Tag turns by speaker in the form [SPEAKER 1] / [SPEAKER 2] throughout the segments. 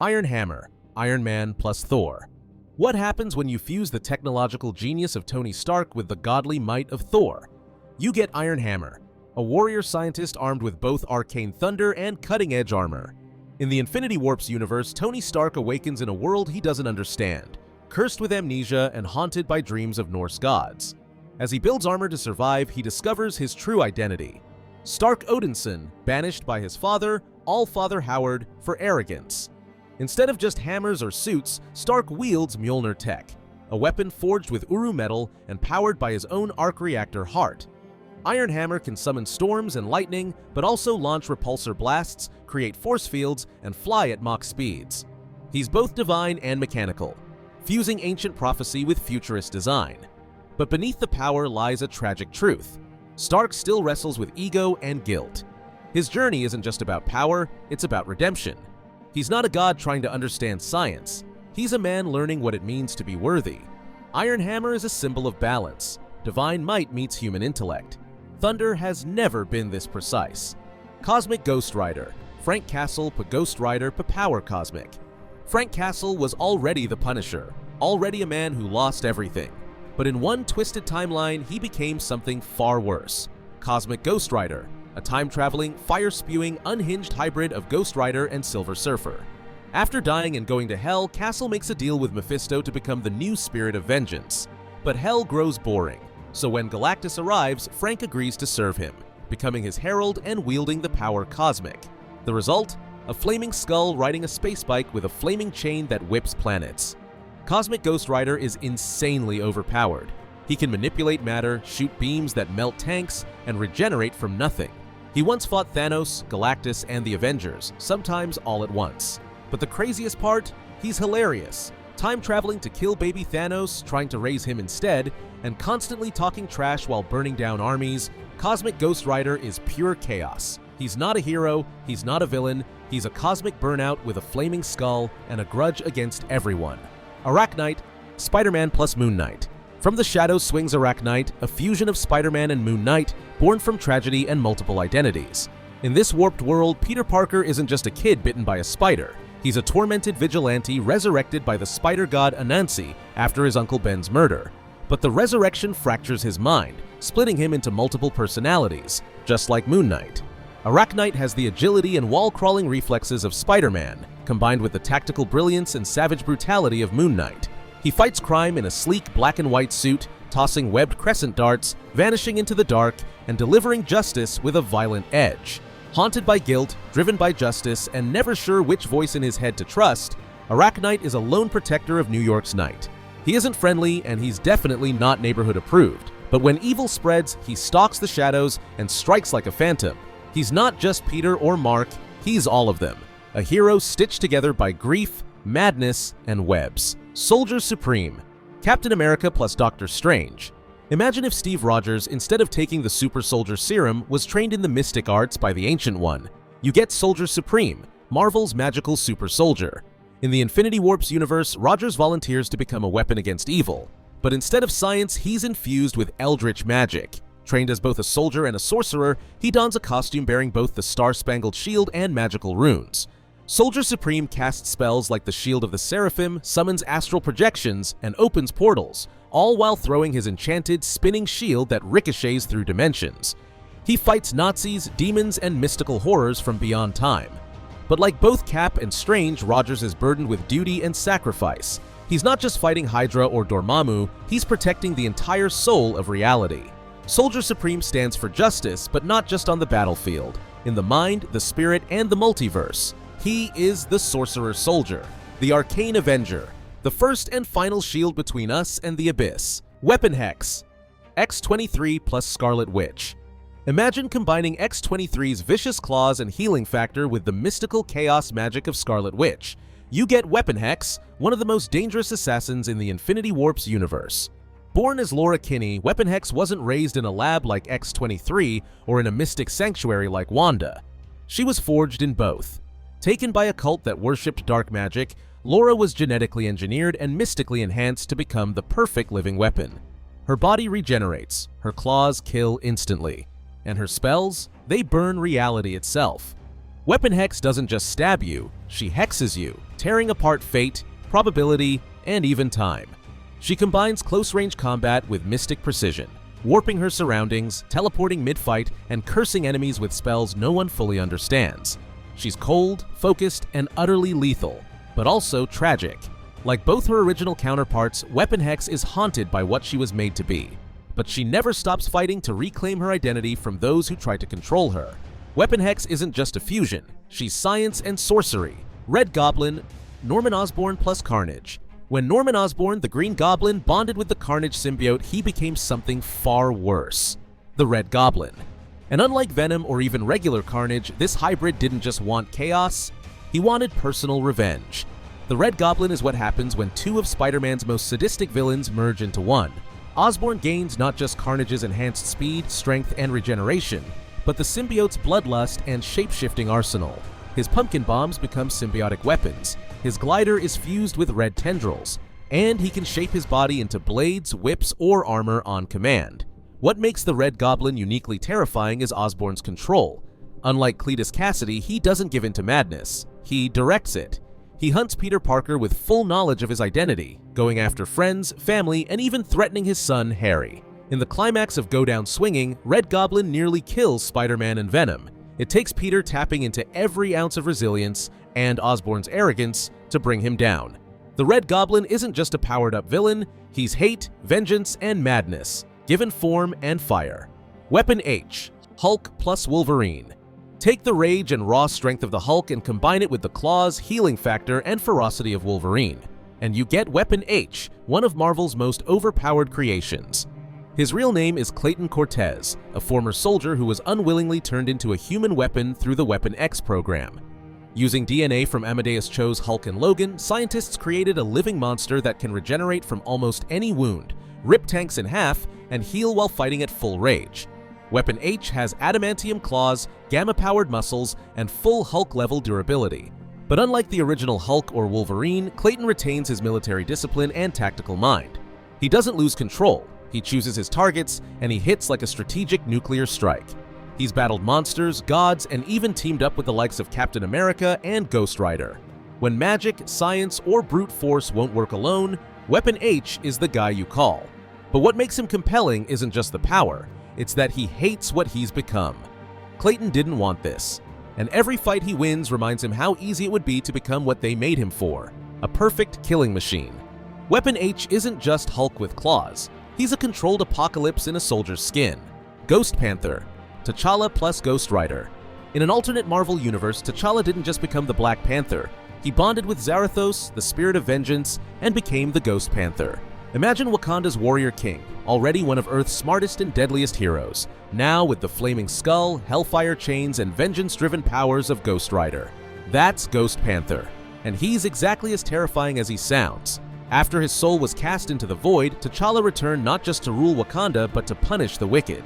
[SPEAKER 1] IronHammer, Iron Man plus Thor. What happens when you fuse the technological genius of Tony Stark with the godly might of Thor? You get IronHammer, a warrior scientist armed with both arcane thunder and cutting-edge armor. In the Infinity Warp's universe, Tony Stark awakens in a world he doesn't understand, cursed with amnesia and haunted by dreams of Norse gods. As he builds armor to survive, he discovers his true identity. Stark Odinson, banished by his father, Allfather Howard, for arrogance. Instead of just hammers or suits, Stark wields Mjolnir tech, a weapon forged with Uru metal and powered by his own arc reactor heart. IronHammer can summon storms and lightning, but also launch repulsor blasts, create force fields, and fly at Mach speeds. He's both divine and mechanical, fusing ancient prophecy with futurist design. But beneath the power lies a tragic truth. Stark still wrestles with ego and guilt. His journey isn't just about power, it's about redemption. He's not a god trying to understand science. He's a man learning what it means to be worthy. IronHammer is a symbol of balance. Divine might meets human intellect. Thunder has never been this precise. Cosmic Ghost Rider. Frank Castle pa Ghost Rider pa Power Cosmic. Frank Castle was already the Punisher, already a man who lost everything. But in one twisted timeline, he became something far worse. Cosmic Ghost Rider, a time-traveling, fire-spewing, unhinged hybrid of Ghost Rider and Silver Surfer. After dying and going to Hell, Castle makes a deal with Mephisto to become the new spirit of vengeance. But Hell grows boring, so when Galactus arrives, Frank agrees to serve him, becoming his herald and wielding the power cosmic. The result? A flaming skull riding a space bike with a flaming chain that whips planets. Cosmic Ghost Rider is insanely overpowered. He can manipulate matter, shoot beams that melt tanks, and regenerate from nothing. He once fought Thanos, Galactus, and the Avengers, sometimes all at once. But the craziest part? He's hilarious. Time-traveling to kill baby Thanos, trying to raise him instead, and constantly talking trash while burning down armies, Cosmic Ghost Rider is pure chaos. He's not a hero, he's not a villain, he's a cosmic burnout with a flaming skull and a grudge against everyone. ArachKnight, Spider-Man plus Moon Knight. From the shadows swings ArachKnight, a fusion of Spider-Man and Moon Knight, born from tragedy and multiple identities. In this warped world, Peter Parker isn't just a kid bitten by a spider. He's a tormented vigilante resurrected by the spider god Anansi after his Uncle Ben's murder. But the resurrection fractures his mind, splitting him into multiple personalities, just like Moon Knight. ArachKnight has the agility and wall-crawling reflexes of Spider-Man, combined with the tactical brilliance and savage brutality of Moon Knight. He fights crime in a sleek black and white suit, tossing webbed crescent darts, vanishing into the dark, and delivering justice with a violent edge. Haunted by guilt, driven by justice, and never sure which voice in his head to trust, ArachKnight is a lone protector of New York's night. He isn't friendly, and he's definitely not neighborhood approved. But when evil spreads, he stalks the shadows and strikes like a phantom. He's not just Peter or Mark, he's all of them. A hero stitched together by grief, madness, and webs. Soldier Supreme. Captain America plus Doctor Strange. Imagine if Steve Rogers, instead of taking the Super Soldier Serum, was trained in the mystic arts by the Ancient One. You get Soldier Supreme, Marvel's magical super soldier. In the Infinity Warp's universe, Rogers volunteers to become a weapon against evil. But instead of science, he's infused with eldritch magic. Trained as both a soldier and a sorcerer, he dons a costume bearing both the Star-Spangled Shield and magical runes. Soldier Supreme casts spells like the Shield of the Seraphim, summons astral projections, and opens portals, all while throwing his enchanted, spinning shield that ricochets through dimensions. He fights Nazis, demons, and mystical horrors from beyond time. But like both Cap and Strange, Rogers is burdened with duty and sacrifice. He's not just fighting Hydra or Dormammu, he's protecting the entire soul of reality. Soldier Supreme stands for justice, but not just on the battlefield. In the mind, the spirit, and the multiverse. He is the Sorcerer Soldier, the Arcane Avenger, the first and final shield between us and the Abyss. Weapon Hex. X-23 plus Scarlet Witch. Imagine combining X-23's vicious claws and healing factor with the mystical chaos magic of Scarlet Witch. You get Weapon Hex, one of the most dangerous assassins in the Infinity Warp's universe. Born as Laura Kinney, Weapon Hex wasn't raised in a lab like X-23 or in a mystic sanctuary like Wanda. She was forged in both. Taken by a cult that worshipped dark magic, Laura was genetically engineered and mystically enhanced to become the perfect living weapon. Her body regenerates, her claws kill instantly, and her spells, they burn reality itself. Weapon Hex doesn't just stab you, she hexes you, tearing apart fate, probability, and even time. She combines close-range combat with mystic precision, warping her surroundings, teleporting mid-fight, and cursing enemies with spells no one fully understands. She's cold, focused, and utterly lethal, but also tragic. Like both her original counterparts, Weapon Hex is haunted by what she was made to be. But she never stops fighting to reclaim her identity from those who try to control her. Weapon Hex isn't just a fusion, she's science and sorcery. Red Goblin, Norman Osborn plus Carnage. When Norman Osborn, the Green Goblin, bonded with the Carnage symbiote, he became something far worse: the Red Goblin. And unlike Venom or even regular Carnage, this hybrid didn't just want chaos, he wanted personal revenge. The Red Goblin is what happens when two of Spider-Man's most sadistic villains merge into one. Osborn gains not just Carnage's enhanced speed, strength, and regeneration, but the symbiote's bloodlust and shape-shifting arsenal. His pumpkin bombs become symbiotic weapons, his glider is fused with red tendrils, and he can shape his body into blades, whips, or armor on command. What makes the Red Goblin uniquely terrifying is Osborn's control. Unlike Cletus Cassidy, he doesn't give in to madness, he directs it. He hunts Peter Parker with full knowledge of his identity, going after friends, family, and even threatening his son, Harry. In the climax of Go Down Swinging, Red Goblin nearly kills Spider-Man and Venom. It takes Peter tapping into every ounce of resilience and Osborn's arrogance to bring him down. The Red Goblin isn't just a powered-up villain, he's hate, vengeance, and madness, given form and fire. Weapon H, Hulk plus Wolverine. Take the rage and raw strength of the Hulk and combine it with the claws, healing factor, and ferocity of Wolverine, and you get Weapon H, one of Marvel's most overpowered creations. His real name is Clayton Cortez, a former soldier who was unwillingly turned into a human weapon through the Weapon X program. Using DNA from Amadeus Cho's Hulk and Logan, scientists created a living monster that can regenerate from almost any wound, rip tanks in half, and heal while fighting at full rage. Weapon H has adamantium claws, gamma-powered muscles, and full Hulk-level durability. But unlike the original Hulk or Wolverine, Clayton retains his military discipline and tactical mind. He doesn't lose control, he chooses his targets, and he hits like a strategic nuclear strike. He's battled monsters, gods, and even teamed up with the likes of Captain America and Ghost Rider. When magic, science, or brute force won't work alone, Weapon H is the guy you call. But what makes him compelling isn't just the power, it's that he hates what he's become. Clayton didn't want this, and every fight he wins reminds him how easy it would be to become what they made him for, a perfect killing machine. Weapon H isn't just Hulk with claws, he's a controlled apocalypse in a soldier's skin. Ghost Panther, T'Challa plus Ghost Rider. In an alternate Marvel universe, T'Challa didn't just become the Black Panther, he bonded with Zarathos, the spirit of vengeance, and became the Ghost Panther. Imagine Wakanda's warrior king, already one of Earth's smartest and deadliest heroes, now with the flaming skull, hellfire chains, and vengeance-driven powers of Ghost Rider. That's Ghost Panther, and he's exactly as terrifying as he sounds. After his soul was cast into the void, T'Challa returned not just to rule Wakanda, but to punish the wicked.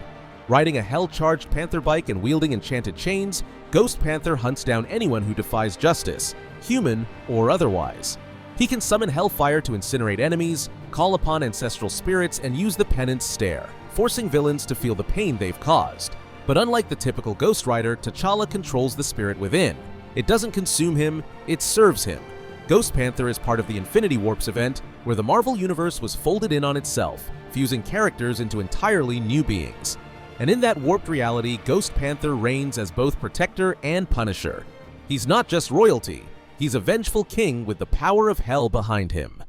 [SPEAKER 1] Riding a hell-charged panther bike and wielding enchanted chains, Ghost Panther hunts down anyone who defies justice, human or otherwise. He can summon hellfire to incinerate enemies, call upon ancestral spirits, and use the penance stare, forcing villains to feel the pain they've caused. But unlike the typical Ghost Rider, T'Challa controls the spirit within. It doesn't consume him, it serves him. Ghost Panther is part of the Infinity Warps event, where the Marvel Universe was folded in on itself, fusing characters into entirely new beings. And in that warped reality, Ghost Panther reigns as both protector and punisher. He's not just royalty, he's a vengeful king with the power of hell behind him.